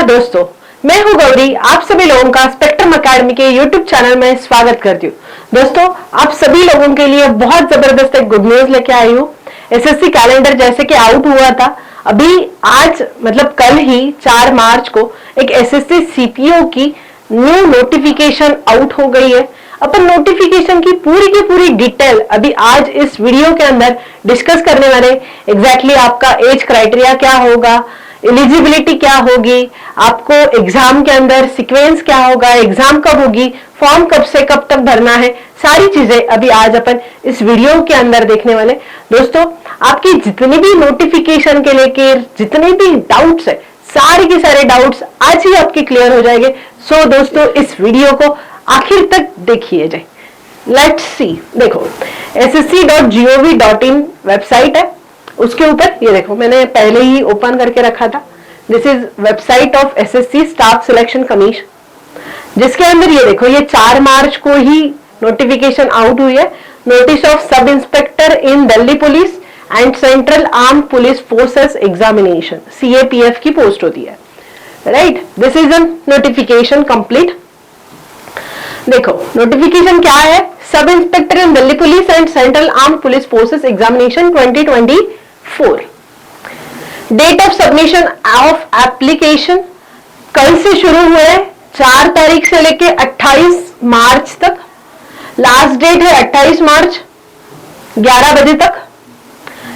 नमस्कार दोस्तों, मैं हूं गौरी। आप सभी लोगों का स्पेक्ट्रम एकेडमी के यूट्यूब चैनल में स्वागत करती हूं। दोस्तों, आप सभी लोगों के लिए बहुत जबरदस्त एक गुड न्यूज लेके आई हूं। एसएससी कैलेंडर जैसे कि आउट हुआ था, अभी आज मतलब कल ही 4 मार्च को एक एसएससी सीपीओ की न्यू नोटिफिकेशन आउट हो गई है। अपन नोटिफिकेशन की पूरी डिटेल अभी आज इस वीडियो के अंदर डिस्कस करने वाले। एग्जैक्टली आपका एज क्राइटेरिया क्या होगा, एलिजिबिलिटी क्या होगी, आपको एग्जाम के अंदर सीक्वेंस क्या होगा, एग्जाम कब होगी, फॉर्म कब से कब तक भरना है, सारी चीजें अभी आज अपन इस वीडियो के अंदर देखने वाले। दोस्तों, आपकी जितनी भी नोटिफिकेशन के लेकर जितने भी डाउट्स है, सारे के सारे डाउट्स आज ही आपके क्लियर हो जाएंगे। सो दोस्तों, इस वीडियो को आखिर तक देखिए जाए। Let's see. देखो, ssc.gov.in वेबसाइट है, उसके ऊपर ये देखो मैंने पहले ही ओपन करके रखा था। This is website of SSC staff selection commission, जिसके अंदर ये देखो ये 4 मार्च को ही नोटिफिकेशन आउट हुई है। Notice of sub inspector in Delhi police and central arm police forces examination, CAPF की पोस्ट होती है, right. This is an notification complete. देखो नोटिफिकेशन क्या है, sub inspector in Delhi police and central arm police forces examination 2024। Date of submission of application कल से शुरू हुए, 4 तारीख से लेके 28 मार्च तक। लास्ट डेट है 28 मार्च 11 बजे तक।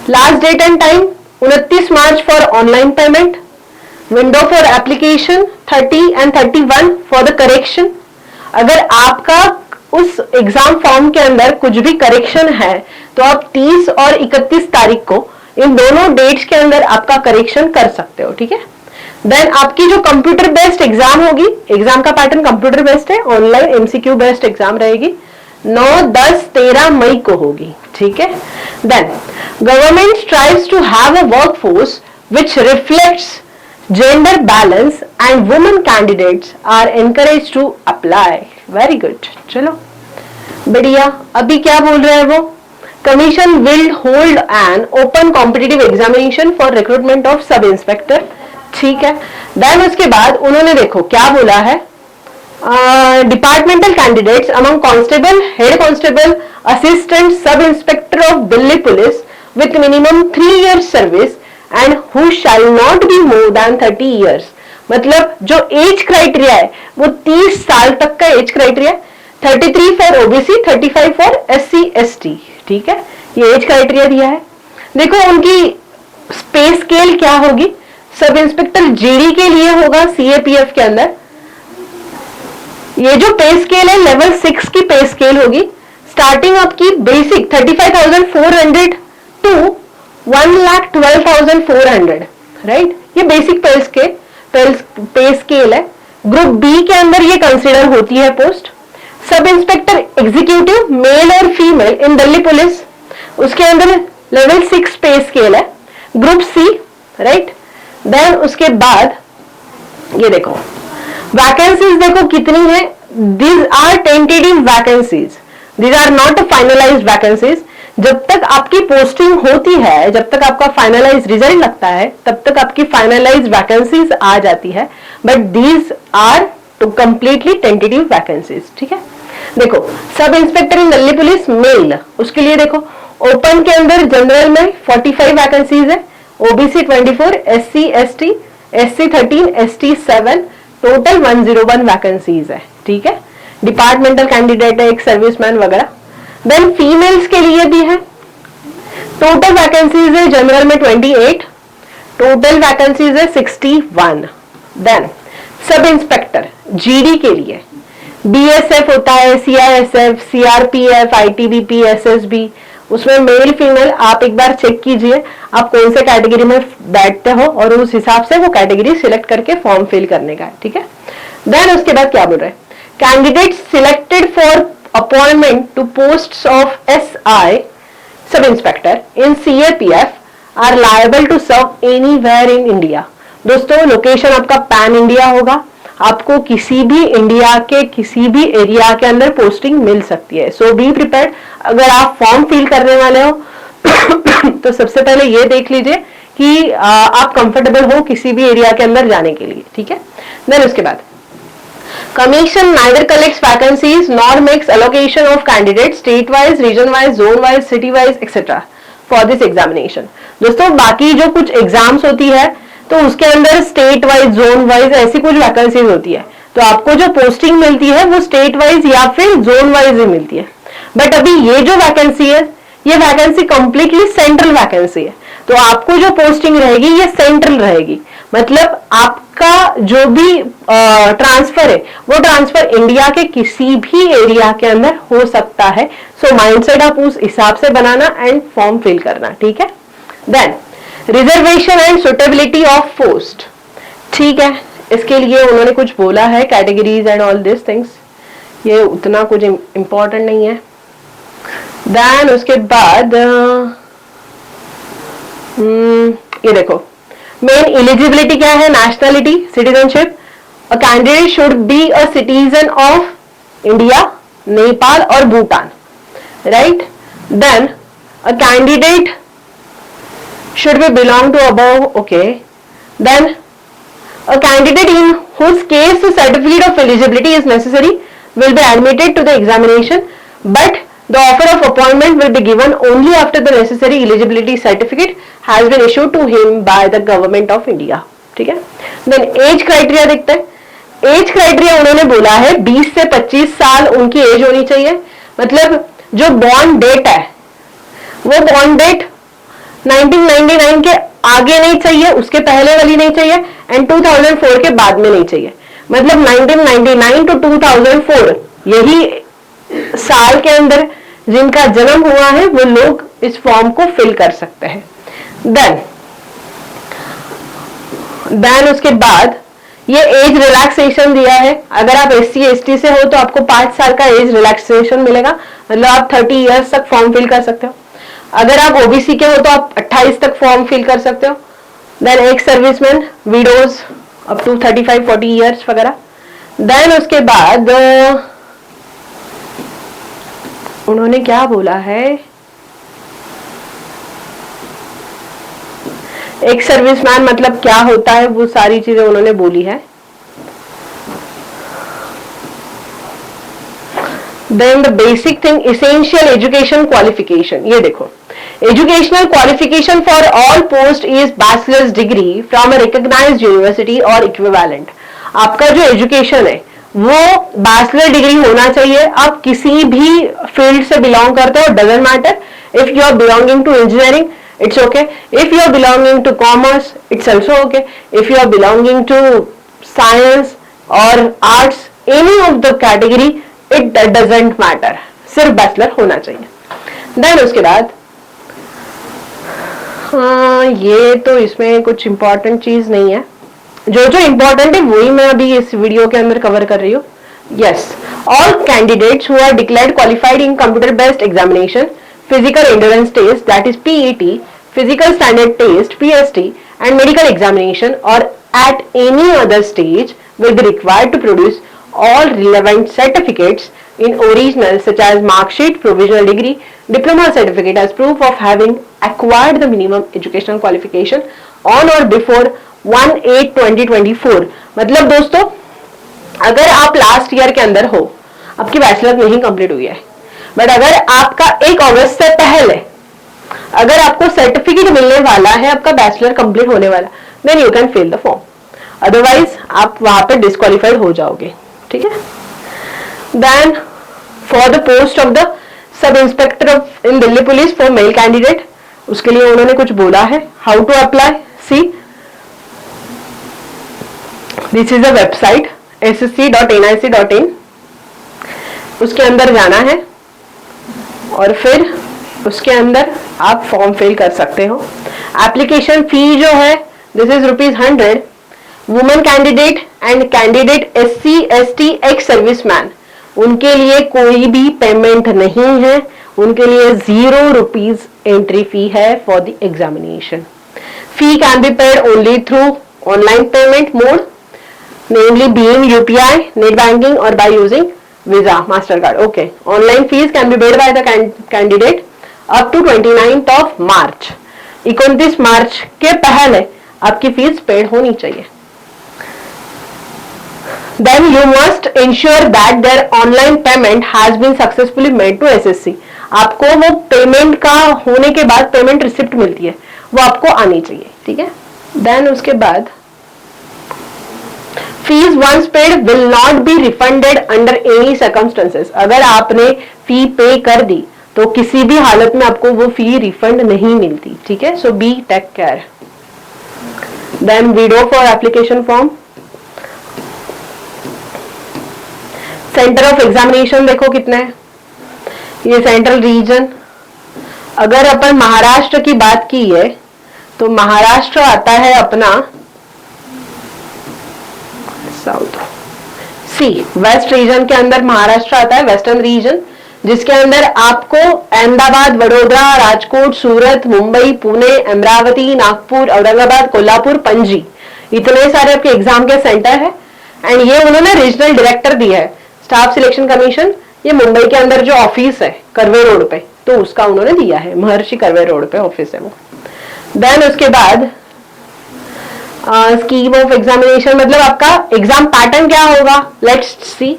Last date and time 29 March for online payment. Window for application 30 and 31 for the correction. अगर आपका उस एग्जाम फॉर्म के अंदर कुछ भी करेक्शन है तो आप 30 और 31 तारीख को इन दोनों डेट्स के अंदर आपका करेक्शन कर सकते हो, ठीक है। देन आपकी जो कंप्यूटर बेस्ड एग्जाम होगी, एग्जाम का पैटर्न कंप्यूटर बेस्ड है, ऑनलाइन एमसीक्यू बेस्ड एग्जाम रहेगी, 9, 10, 13 मई को होगी, ठीक है। Then government strives to have a workforce which reflects gender balance and women candidates are encouraged to apply. Very good. चलो बढ़िया। अभी क्या बोल रहे हैं वो, commission will hold an open competitive examination for recruitment of sub inspector, ठीक है। देन उसके बाद उन्होंने देखो क्या बोला है, departmental candidates among constable, head constable, assistant sub inspector of Delhi police with minimum 3 years service and who shall not be more than 30 years। मतलब जो एज क्राइटेरिया है वो 30 साल तक का age criteria, 33 for OBC, 35 for SC ST, ठीक है। ये एज क्राइटेरिया दिया है। देखो उनकी पे स्केल क्या होगी, सब इंस्पेक्टर जीडी के लिए होगा सीएपीएफ के अंदर। ये जो पे स्केल है लेवल 6 की पे स्केल होगी। स्टार्टिंग आपकी बेसिक 35,400 टू 1,12,400, राइट। ये बेसिक पे स्केल है। ग्रुप बी के अंदर ये कंसीडर होती है post. Sub inspector executive mail और फीमेल इन दिल्ली पुलिस, उसके अंदर लेवल 6 पे स्केल है, ग्रुप सी, राइट। देन उसके बाद ये देखो वैकेंसीज देखो कितनी है। These are tentative vacancies, these are not finalised vacancies. जब तक आपकी पोस्टिंग होती है, जब तक आपका फाइनलाइज रिजल्ट लगता है, तब तक आपकी फाइनलाइज वैकेंसीज आ जाती है, but these are two completely tentative vacancies, ठीक है। देखो sub inspector in Delhi police male, उसके लिए देखो ओपन के अंदर जनरल में 45 वैकेंसीज है, OBC 24, SC ST, SC 13, ST 7, total 101 vacancies है, ठीक है। डिपार्टमेंटल कैंडिडेट है, एक सर्विसमैन वगैरह। देन फीमेल्स के लिए भी है, टोटल वैकेंसीज है जनरल में 28, टोटल वैकेंसीज है 61। देन सब इंस्पेक्टर जीडी के लिए बीएसएफ होता है, सीआईएसएफ, सीआरपीएफ, आईटीबीपी, एसएसबी, उसमें मेल फीमेल आप एक बार चेक कीजिए आप कौन से कैटेगरी में बैठते हो और उस हिसाब से वो कैटेगरी सिलेक्ट करके फॉर्म फिल करने का है, ठीक है। देन उसके बाद क्या बोल रहे हैं, candidate selected for appointment to posts of SI sub inspector in CAPF are liable to serve anywhere in India। दोस्तों लोकेशन आपका पैन इंडिया होगा, आपको किसी भी इंडिया के किसी भी एरिया के अंदर पोस्टिंग मिल सकती है। So be prepared. अगर आप फॉर्म फिल करने वाले हो तो सबसे पहले ये देख लीजिए कि आप कंफर्टेबल हो किसी भी एरिया के अंदर जाने के लिए, ठीक है। देन उसके बाद Commission neither collects vacancies nor makes allocation of candidates state wise, region wise, zone wise, city wise, etc. for this examination. दोस्तों बाकी जो कुछ एग्जाम्स होती है तो उसके अंदर स्टेट वाइज, जोन वाइज ऐसी कुछ वैकेंसीज होती है, तो आपको जो पोस्टिंग मिलती है वो स्टेट वाइज या फिर जोन वाइज ही मिलती है। बट अभी ये जो वैकेंसी है, ये वैकेंसी कंप्लीटली सेंट्रल वैकेंसी है, तो आपको जो पोस्टिंग रहेगी ये सेंट्रल रहेगी। मतलब आपका जो भी ट्रांसफर है वो ट्रांसफर इंडिया के किसी भी एरिया के अंदर हो सकता है। सो माइंडसेट आप उस हिसाब से बनाना एंड फॉर्म फिल करना, ठीक है। Then reservation and suitability of post, ठीक है, इसके लिए उन्होंने कुछ बोला है, categories and all this things, ये उतना कुछ इंपॉर्टेंट नहीं है। देन उसके बाद ये देखो मेन एलिजिबिलिटी क्या है, nationality, citizenship, a candidate should be a citizen of India, Nepal और Bhutan, right. Then a candidate should be belong to above, okay. Then a candidate in whose case the certificate of eligibility is necessary will be admitted to the examination, but the offer of appointment will be given only after the necessary eligibility certificate has been issued to him by the government of India, ठीक है। Then age criteria देखते हैं। Age criteria उन्होंने बोला है 20 से 25 साल उनकी एज होनी चाहिए। मतलब जो बॉर्न डेट है वो बॉर्न डेट 1999 के आगे नहीं चाहिए, उसके पहले वाली नहीं चाहिए, एंड 2004 के बाद में नहीं चाहिए। मतलब 1999 टू 2004 यही साल के अंदर जिनका जन्म हुआ है वो लोग इस फॉर्म को फिल कर सकते हैं। देन उसके बाद ये एज रिलैक्सेशन दिया है। अगर आप SC ST से हो तो आपको 5 साल का एज रिलैक्सेशन मिलेगा, मतलब आप 30 इयर्स तक फॉर्म फिल कर सकते हो। अगर आप OBC के हो तो आप 28 तक फॉर्म फिल कर सकते हो। देन एक serviceman, widows up to 35-40 years वगैरह। देन उसके बाद उन्होंने क्या बोला है, एक सर्विसमैन मतलब क्या होता है वो सारी चीजें उन्होंने बोली है। Then the basic thing, essential education qualification, ये देखो educational qualification for all post is bachelor's degree from a recognized university or equivalent। आपका जो एजुकेशन है वो बैचलर डिग्री होना चाहिए। आप किसी भी फील्ड से बिलोंग करते हो, doesn't matter. If you are belonging to engineering it's okay, if you are belonging to commerce it's also okay, if you are belonging to science or arts, any of the category it doesn't matter, सिर्फ bachelor होना चाहिए। Then उसके बाद ये तो इसमें कुछ important चीज नहीं है, जो जो इंपॉर्टेंट है वही मैं अभी इस वीडियो के अंदर कवर कर रही हूँ। Yes, all candidates who are declared qualified in computer based examination, physical endurance test that is PET, physical standard test PST and medical examination or at any other stage will be required to produce all relevant certificates in original such as mark sheet, provisional degree, diploma certificate as proof of having acquired the minimum educational qualification on or before 1/8/2024। मतलब दोस्तों अगर आप last year के अंदर हो, आपकी bachelor नहीं complete हुई है, बट अगर आपका 1 अगस्त से पहले अगर आपको सर्टिफिकेट मिलने वाला है, आपका बैचलर कंप्लीट होने वाला, then you can fill the form, otherwise आप वहां पे डिस्क्वालिफाइड हो जाओगे, ठीक है। Then for the post of the sub inspector of in Delhi police for male candidate, उसके लिए उन्होंने कुछ बोला है। How to apply, see this is a website ssc.nic.in, उसके अंदर जाना है और फिर उसके अंदर आप फॉर्म फिल कर सकते हो। एप्लीकेशन फी जो है this is ₹100। Women candidate and candidate SC ST ex serviceman, उनके लिए कोई भी पेमेंट नहीं है, उनके लिए ₹0 एंट्री फी है for the examination. Fee can be paid only through online payment mode, namely being UPI, net banking or by using Visa, MasterCard. Okay. Online fees can be paid by the candidate up to 29th of March. 29 मार्च के पहले आपकी fees paid होनी चाहिए। Then you must ensure that their online payment has been successfully made to SSC. आपको वो payment का होने के बाद पेमेंट रिसिप्ट मिलती है, वो आपको आनी चाहिए, ठीक है। देन उसके बाद fees once paid will not be refunded under any circumstances. अगर आपने फी पे कर दी तो किसी भी हालत में आपको वो फी रिफंड नहीं मिलती, ठीक है। So be take care. Then video for application form, centre of examination देखो कितने हैं, ये सेंट्रल रीजन। अगर अपन महाराष्ट्र की बात की है तो महाराष्ट्र आता है अपना साउथ सी, वेस्ट रीजन के अंदर महाराष्ट्र आता है, वेस्टर्न रीजन, जिसके अंदर आपको अहमदाबाद, वडोदरा, राजकोट, सूरत, मुंबई, पुणे, अमरावती, नागपुर, औरंगाबाद, कोल्हापुर, पणजी, इतने सारे आपके एग्जाम के सेंटर है। एंड ये उन्होंने रीजनल डायरेक्टर दिया है, स्टाफ सिलेक्शन कमीशन, ये मुंबई के अंदर जो ऑफिस है कर्वे रोड पे, तो उसका उन्होंने दिया है, महर्षि कर्वे रोड पे ऑफिस है वो। देन उसके बाद स्कीम ऑफ एग्जामिनेशन, मतलब आपका एग्जाम पैटर्न क्या होगा, लेट्स सी।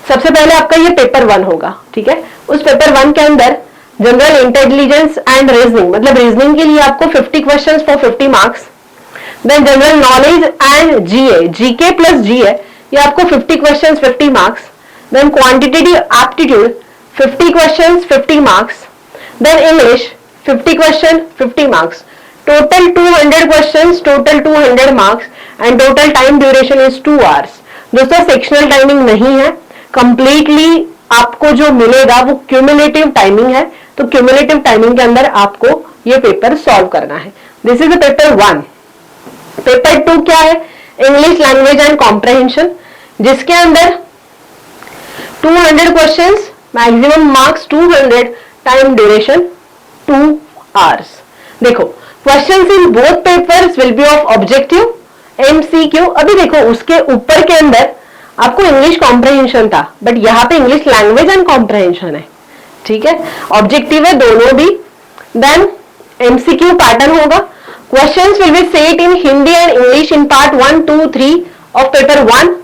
सबसे पहले आपका ये पेपर 1 होगा, ठीक है। उस पेपर 1 के अंदर जनरल इंटेलिजेंस एंड रीजनिंग, मतलब रीजनिंग के लिए आपको 50 questions for 50 marks. Then general knowledge and GA, GK plus GA, ये आपको 50 questions 50 marks. Then quantitative aptitude 50 questions 50 marks. Then English 50 question 50 marks, total 200 questions, total 200 marks, and total time duration is 2 hours. दोस्तों sectional timing नहीं है, completely आपको जो मिलेगा वो cumulative timing है, तो क्यूमुलेटिव टाइमिंग के अंदर आपको ये पेपर सॉल्व करना है। This is the paper 1। Paper 2 क्या है, इंग्लिश लैंग्वेज एंड कॉम्प्रहेंशन, जिसके अंदर 200 questions, maximum marks 200, time duration 2 hours. देखो questions in both papers will be of objective MCQ. अभी देखो उसके ऊपर के अंदर आपको इंग्लिश कॉम्प्रहेंशन था, बट यहाँ पे इंग्लिश लैंग्वेज एंड कॉम्प्रहेंशन है, ठीक है, ऑब्जेक्टिव है दोनों भी। देन एमसीक्यू पैटर्न होगा, questions will be set in Hindi and English in part 1, 2, 3 of paper 1।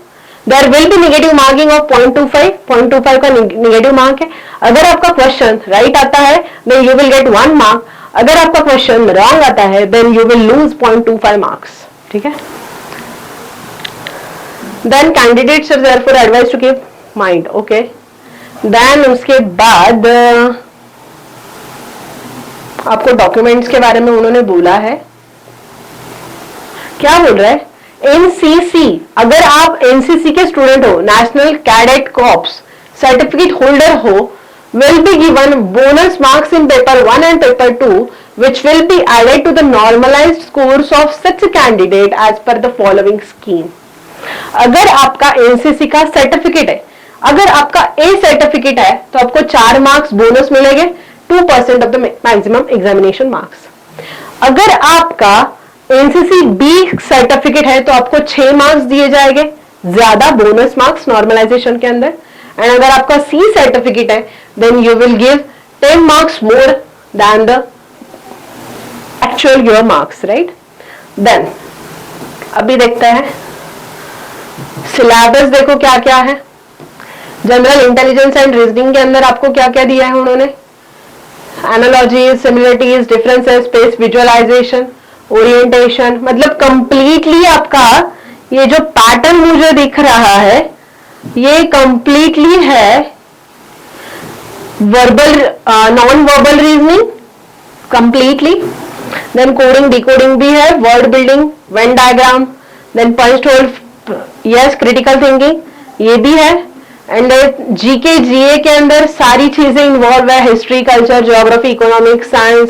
There will be negative marking of 0.25 का नेगेटिव मार्क है। अगर आपका क्वेश्चन राइट आता है then you will get 1 mark, अगर आपका क्वेश्चन रॉन्ग आता है then you will lose 0.25 marks, ठीक है। Then candidates are therefore advise to keep mind, okay. Then उसके बाद आपको डॉक्यूमेंट्स के बारे में उन्होंने बोला है, क्या बोल रहा है, एनसीसी, अगर आप एनसीसी के स्टूडेंट हो, national cadet corps certificate holder हो, will be given bonus marks in paper 1 and paper 2 which will be added to the normalized scores of such a candidate as per the following scheme। अगर आपका NCC का certificate है, अगर आपका A certificate है तो आपको 4 मार्क्स बोनस मिलेंगे, 2% of the maximum examination marks. अगर आपका एनसीसी बी सर्टिफिकेट है तो आपको 6 मार्क्स दिए जाएंगे, ज्यादा बोनस मार्क्स नॉर्मलाइजेशन के अंदर। एंड अगर आपका सी सर्टिफिकेट है then you will give 10 marks more than the actual your marks, right. Then अभी देखते हैं सिलेबस, देखो क्या क्या है। जनरल इंटेलिजेंस एंड रीजनिंग के अंदर आपको क्या क्या दिया है उन्होंने, analogies, similarities, differences, space visualisation, orientation, मतलब कंप्लीटली आपका ये जो पैटर्न मुझे दिख रहा है ये कंप्लीटली है verbal non verbal reasoning completely. Then coding decoding भी है, word building, Venn diagram, then punch hole, yes, critical thinking ये भी है। एंड जीके जीए के अंदर सारी चीजें इन्वॉल्व है, history, culture, geography, economics, science,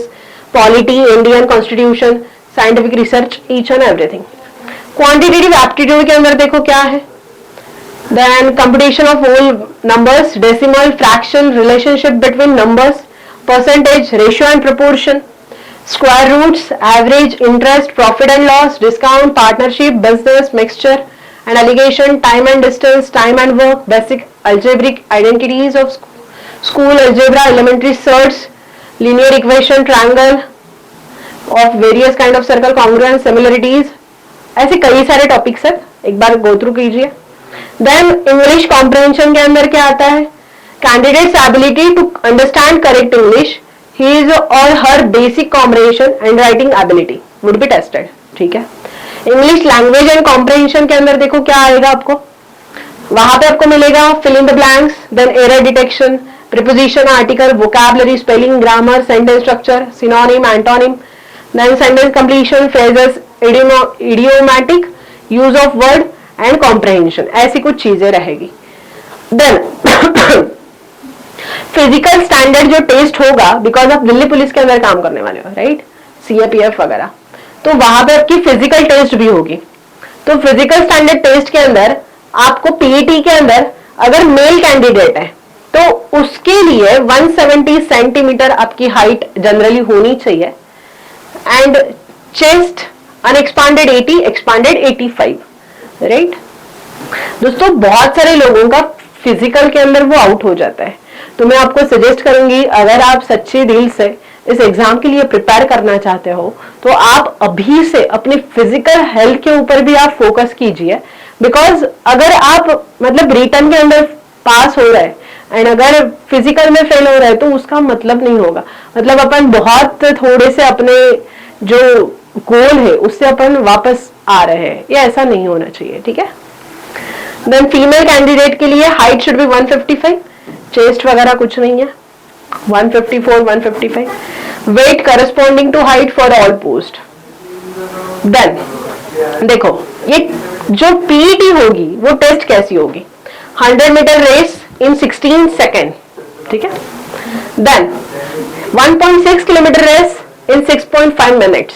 polity, Indian constitution, scientific research, each and everything. Quantitative aptitude के अंदर देखो क्या है, then computation of whole numbers, decimal, fraction, relationship between numbers, percentage, ratio and proportion, square roots, average, interest, profit and loss, discount, partnership, business, mixture and allegation, time and distance, time and work, basic algebraic identities of school algebra, elementary surds, linear equation, triangle, of various kind of circle, congruence, similarities, ऐसे कई सारे topics है, एक बार go through कीजिए। Then English comprehension के अंदर क्या आता है, candidates ability to understand correct English, his और her basic comprehension and writing ability would be tested. ठीक है, इंग्लिश लैंग्वेज एंड कॉम्प्रिहेंशन के अंदर देखो क्या आएगा आपको, वहां पे आपको मिलेगा fill in the blanks, then error detection, preposition, article, vocabulary, spelling, grammar, sentence structure, synonym, antonym, then sentence completion, phrases, idiomatic, use of word and comprehension, ऐसी कुछ चीजें रहेगी। देन फिजिकल स्टैंडर्ड जो टेस्ट होगा, बिकॉज आप Delhi police के अंदर काम करने वाले हो, राइट, सीएपीएफ वगैरह, तो वहां पे आपकी फिजिकल टेस्ट भी होगी। तो फिजिकल स्टैंडर्ड टेस्ट के अंदर आपको पीईटी के अंदर अगर मेल कैंडिडेट है तो उसके लिए 170 सेंटीमीटर आपकी हाइट जनरली होनी चाहिए, एंड चेस्ट अनएक्सपांडेड 80, एक्सपांडेड 85, राइट। दोस्तों बहुत सारे लोगों का फिजिकल के अंदर वो आउट हो जाता है, तो मैं आपको सजेस्ट करूंगी, अगर आप सच्चे दिल से इस एग्जाम के लिए प्रिपेयर करना चाहते हो तो आप अभी से अपनी फिजिकल हेल्थ के ऊपर भी आप फोकस कीजिए, बिकॉज अगर आप मतलब रिटर्न के अंदर पास हो रहे एंड अगर फिजिकल में फेल हो रहे तो उसका मतलब नहीं होगा, मतलब अपन बहुत थोड़े से अपने जो गोल है उससे अपन वापस आ रहे हैं, ये ऐसा नहीं होना चाहिए। ठीक है, देन फीमेल कैंडिडेट के लिए हाइट शुड बी 155, चेस्ट वगैरह कुछ नहीं है, 154, 155, weight corresponding to height for all post. Then देखो ये जो पीईटी होगी वो टेस्ट कैसी होगी, 100 मीटर रेस इन 16 सेकेंड, ठीक है, then 1.6 kilometre race in 6.5 minutes,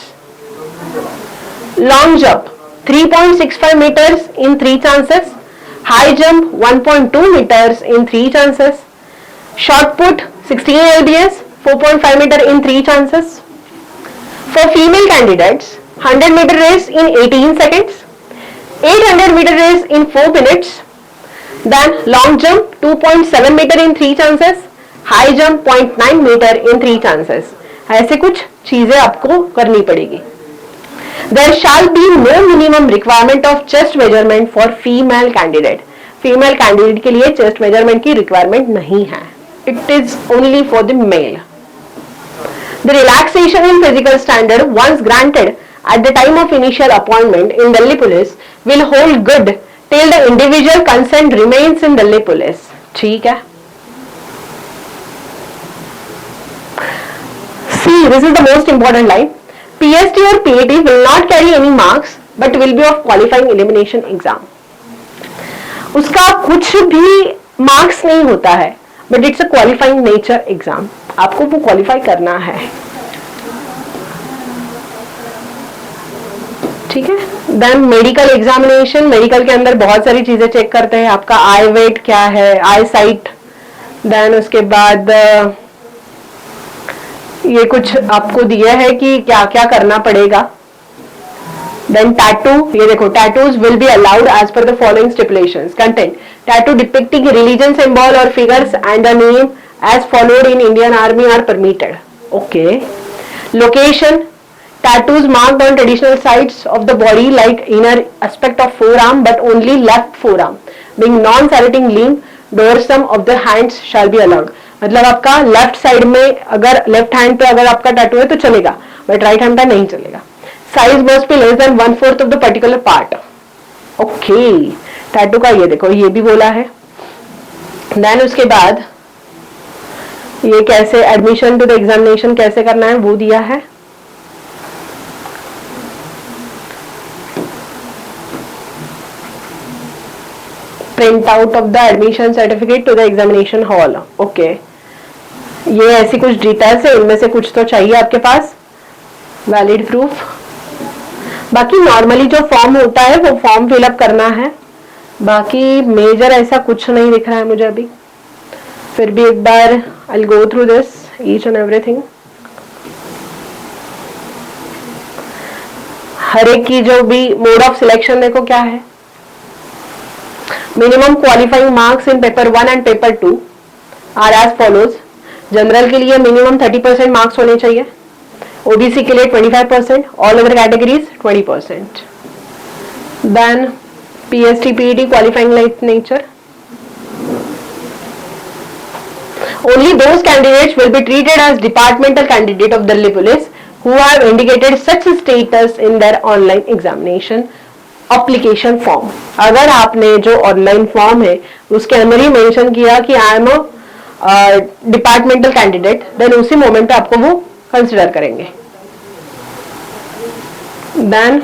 long jump 3.65 meters in 3 chances, high jump 1.2 meters in 3 chances, shot put 16 lbs 4.5 meter in 3 chances. For female candidates, 100 meter race in 18 seconds, 800 meter race in 4 minutes, then long jump 2.7 meter in 3 chances, high jump 0.9 meter in 3 chances. ऐसे कुछ चीजें आपको करनी पड़ेगी. There shall be no minimum requirement of chest measurement for female candidate. Female candidate के लिए chest measurement की requirement नहीं है. It is only for the male. The relaxation in physical standard once granted at the time of initial appointment in Delhi Police will hold good till the individual consent remains in Delhi Police. ठीक है. See, this is the most important line. PST or PAT will not carry any marks but will be of qualifying elimination exam. उसका कुछ भी marks नहीं होता है, but it's a qualifying nature exam. आपको वो क्वालिफाई करना है. ठीक है. Then medical examination. मेडिकल के अंदर बहुत सारी चीजें चेक करते हैं. आपका आई वेट क्या है, आई साइट, देन उसके बाद ये कुछ आपको दिया है कि क्या क्या करना पड़ेगा. Then tattoo. ये देखो, tattoos will be allowed as per the following stipulations. Content: tattoo depicting religion symbol और figures and a name as followed in Indian army are permitted. Okay. Location: tattoos marked on traditional sites of the body like inner aspect of forearm but only left forearm, being non-serrating limb, dorsum of the hands shall be allowed. मतलब आपका left side में अगर left hand पे अगर आपका tattoo है तो चलेगा, बट राइट हैंड पे नहीं चलेगा. Size must be less than 1/4 of the particular part. Okay. Tattoo का ये देखो, ये भी बोला है. देन उसके बाद ये कैसे एडमिशन टू द एग्जामिनेशन कैसे करना है वो दिया है. Print out of the admission certificate to the examination hall. Okay. ये ऐसी कुछ डिटेल्स है, इनमें से कुछ तो चाहिए आपके पास. Valid proof. बाकी नॉर्मली जो फॉर्म होता है वो फॉर्म फिलअप करना है. बाकी मेजर ऐसा कुछ नहीं दिख रहा है मुझे अभी. फिर भी एक बार I will go through this each and everything. हर एक की जो भी मोड ऑफ सिलेक्शन देखो क्या है. Minimum qualifying marks in paper 1 and paper 2 are as follows. General के लिए मिनिमम 30% मार्क्स होने चाहिए. ओबीसी के लिए 25%, all over categories 20%. Then PST PET qualifying nature. Only those candidates will be treated as departmental candidate of Delhi Police who have indicated such status in their online examination application form. अगर आपने जो online form है उसके अंदर ही mention किया कि I am a departmental candidate, then उसी moment पे आपको वो कंसिडर करेंगे. देन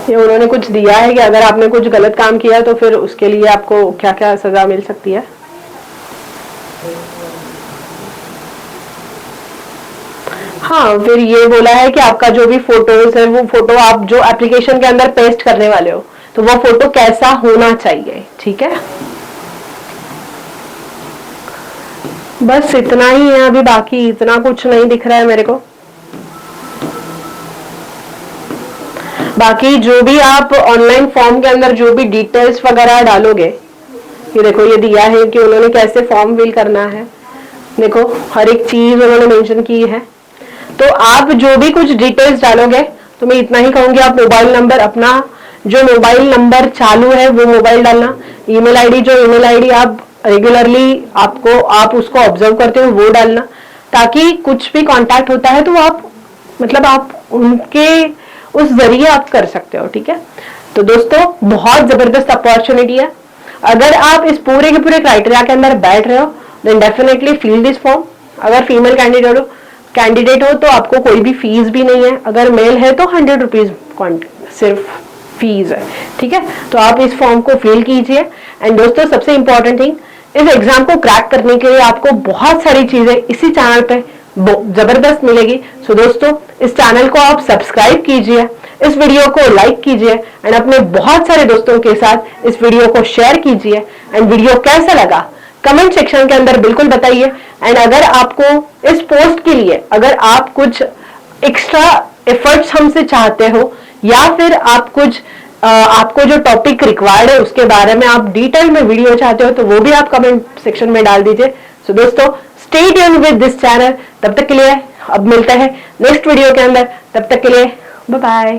ये उन्होंने कुछ दिया है कि अगर आपने कुछ गलत काम किया तो फिर उसके लिए आपको क्या क्या सजा मिल सकती है. हाँ, फिर ये बोला है कि आपका जो भी फोटोज है वो फोटो आप जो एप्लीकेशन के अंदर पेस्ट करने वाले हो तो वो फोटो कैसा होना चाहिए. ठीक है, बस इतना ही है अभी, बाकी इतना कुछ नहीं दिख रहा है मेरे को. बाकी जो भी आप ऑनलाइन फॉर्म के अंदर जो भी डिटेल्स वगैरह डालोगे, ये देखो ये दिया है कि उन्होंने कैसे फॉर्म फिल करना है. देखो हर एक चीज उन्होंने मेंशन की है. तो आप जो भी कुछ डिटेल्स डालोगे तो मैं इतना ही कहूंगी, आप मोबाइल नंबर, अपना जो मोबाइल नंबर चालू है वो मोबाइल डालना. ईमेल आईडी, जो ईमेल आईडी आप रेगुलरली आप उसको ऑब्जर्व करते हो वो डालना, ताकि कुछ भी कांटेक्ट होता है तो आप मतलब आप उनके उस जरिए आप कर सकते हो. ठीक है, तो दोस्तों बहुत जबरदस्त अपॉर्चुनिटी है. अगर आप इस पूरे के पूरे क्राइटेरिया के अंदर बैठ रहे हो then definitely fill this form. अगर फीमेल कैंडिडेट हो तो आपको कोई भी फीस भी नहीं है. अगर मेल है तो 100 रुपीज सिर्फ फीस है. ठीक है, तो आप इस फॉर्म को फिल कीजिए. एंड दोस्तों सबसे इंपॉर्टेंट थिंग, इस एग्जाम को क्रैक करने के लिए आपको बहुत सारी चीजें इसी चैनल पे जबरदस्त मिलेगी. सो दोस्तों इस चैनल को आप सब्सक्राइब कीजिए, इस वीडियो को लाइक कीजिए एंड अपने बहुत सारे दोस्तों के साथ इस वीडियो को शेयर कीजिए. एंड वीडियो कैसा लगा कमेंट सेक्शन के अंदर बिल्कुल बताइए. एंड अगर आपको इस पोस्ट के लिए अगर आप कुछ एक्स्ट्रा एफर्ट्स हमसे चाहते हो या फिर आप कुछ आपको जो टॉपिक रिक्वायर्ड है उसके बारे में आप डिटेल में वीडियो चाहते हो तो वो भी आप कमेंट सेक्शन में डाल दीजिए. सो दोस्तों stay tuned with this channel. तब तक के लिए अब मिलते हैं नेक्स्ट वीडियो के अंदर. तब तक के लिए बाय बाय.